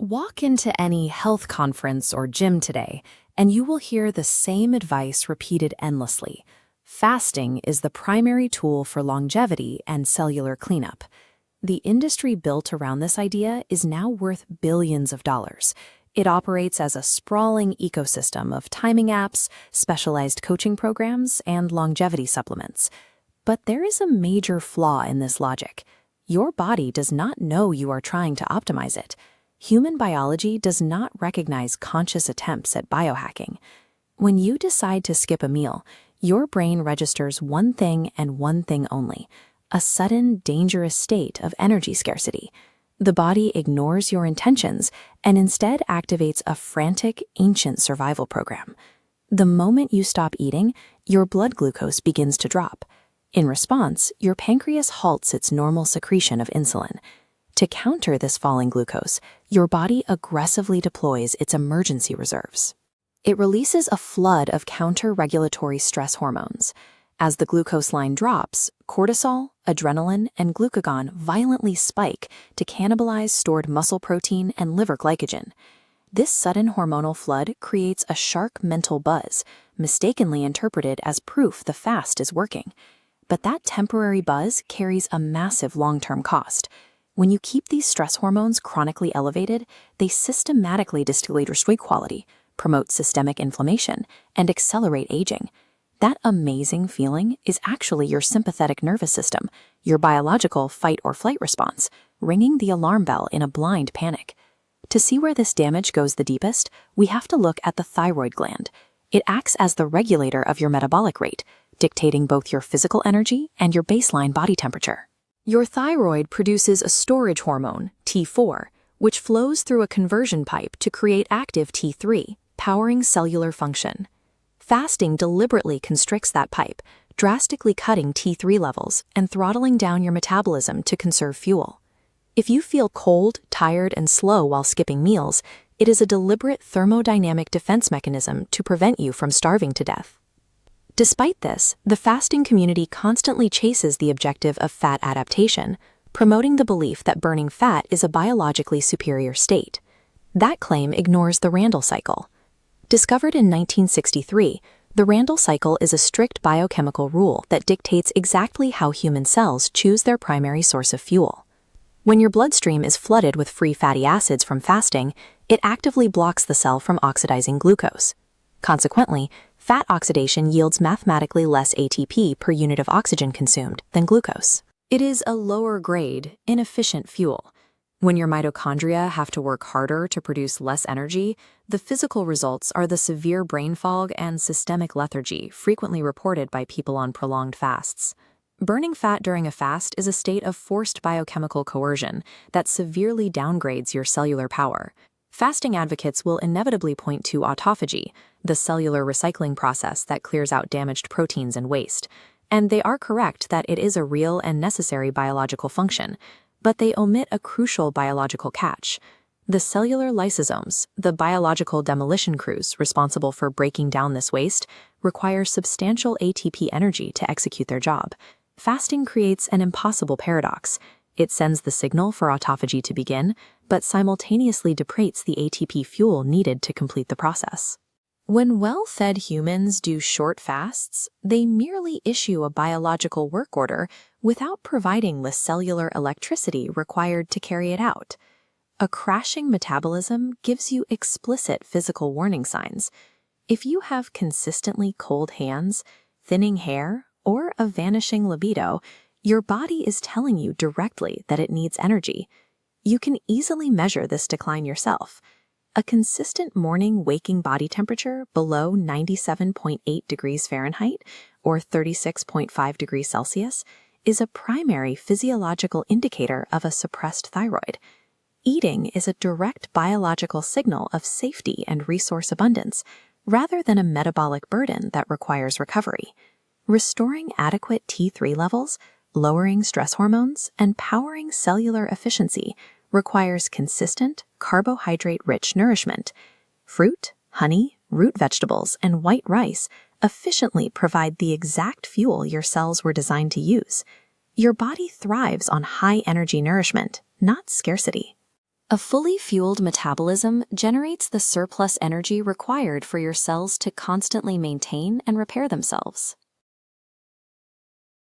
Walk into any health conference or gym today, and you will hear the same advice repeated endlessly. Fasting is the primary tool for longevity and cellular cleanup. The industry built around this idea is now worth billions of dollars. It operates as a sprawling ecosystem of timing apps, specialized coaching programs, and longevity supplements. But there is a major flaw in this logic. Your body does not know you are trying to optimize it. Human biology does not recognize conscious attempts at biohacking. When you decide to skip a meal, your brain registers one thing and one thing only: a sudden, dangerous state of energy scarcity. The body ignores your intentions and instead activates a frantic, ancient survival program. The moment you stop eating, your blood glucose begins to drop. In response, your pancreas halts its normal secretion of insulin. To counter this falling glucose, your body aggressively deploys its emergency reserves. It releases a flood of counter-regulatory stress hormones. As the glucose line drops, cortisol, adrenaline, and glucagon violently spike to cannibalize stored muscle protein and liver glycogen. This sudden hormonal flood creates a sharp mental buzz, mistakenly interpreted as proof the fast is working. But that temporary buzz carries a massive long-term cost. When you keep these stress hormones chronically elevated, they systematically distillate your sleep quality, promote systemic inflammation, and accelerate aging. That amazing feeling is actually your sympathetic nervous system, your biological fight-or-flight response, ringing the alarm bell in a blind panic. To see where this damage goes the deepest, we have to look at the thyroid gland. It acts as the regulator of your metabolic rate, dictating both your physical energy and your baseline body temperature. Your thyroid produces a storage hormone, T4, which flows through a conversion pipe to create active T3, powering cellular function. Fasting deliberately constricts that pipe, drastically cutting T3 levels and throttling down your metabolism to conserve fuel. If you feel cold, tired, and slow while skipping meals, it is a deliberate thermodynamic defense mechanism to prevent you from starving to death. Despite this, the fasting community constantly chases the objective of fat adaptation, promoting the belief that burning fat is a biologically superior state. That claim ignores the Randall cycle. Discovered in 1963, the Randall cycle is a strict biochemical rule that dictates exactly how human cells choose their primary source of fuel. When your bloodstream is flooded with free fatty acids from fasting, it actively blocks the cell from oxidizing glucose. Consequently, fat oxidation yields mathematically less ATP per unit of oxygen consumed than glucose. It is a lower-grade, inefficient fuel. When your mitochondria have to work harder to produce less energy, the physical results are the severe brain fog and systemic lethargy frequently reported by people on prolonged fasts. Burning fat during a fast is a state of forced biochemical coercion that severely downgrades your cellular power. Fasting advocates will inevitably point to autophagy, the cellular recycling process that clears out damaged proteins and waste. And they are correct that it is a real and necessary biological function, but they omit a crucial biological catch. The cellular lysosomes, the biological demolition crews responsible for breaking down this waste, require substantial ATP energy to execute their job. Fasting creates an impossible paradox. It sends the signal for autophagy to begin, but simultaneously depletes the ATP fuel needed to complete the process. When well-fed humans do short fasts, they merely issue a biological work order without providing the cellular electricity required to carry it out. A crashing metabolism gives you explicit physical warning signs. If you have consistently cold hands, thinning hair, or a vanishing libido, your body is telling you directly that it needs energy. You can easily measure this decline yourself. A consistent morning waking body temperature below 97.8 degrees Fahrenheit or 36.5 degrees Celsius is a primary physiological indicator of a suppressed thyroid. Eating is a direct biological signal of safety and resource abundance, rather than a metabolic burden that requires recovery. Restoring adequate T3 levels, lowering stress hormones, and powering cellular efficiency requires consistent, carbohydrate-rich nourishment. Fruit, honey, root vegetables, and white rice efficiently provide the exact fuel your cells were designed to use. Your body thrives on high-energy nourishment, not scarcity. A fully fueled metabolism generates the surplus energy required for your cells to constantly maintain and repair themselves.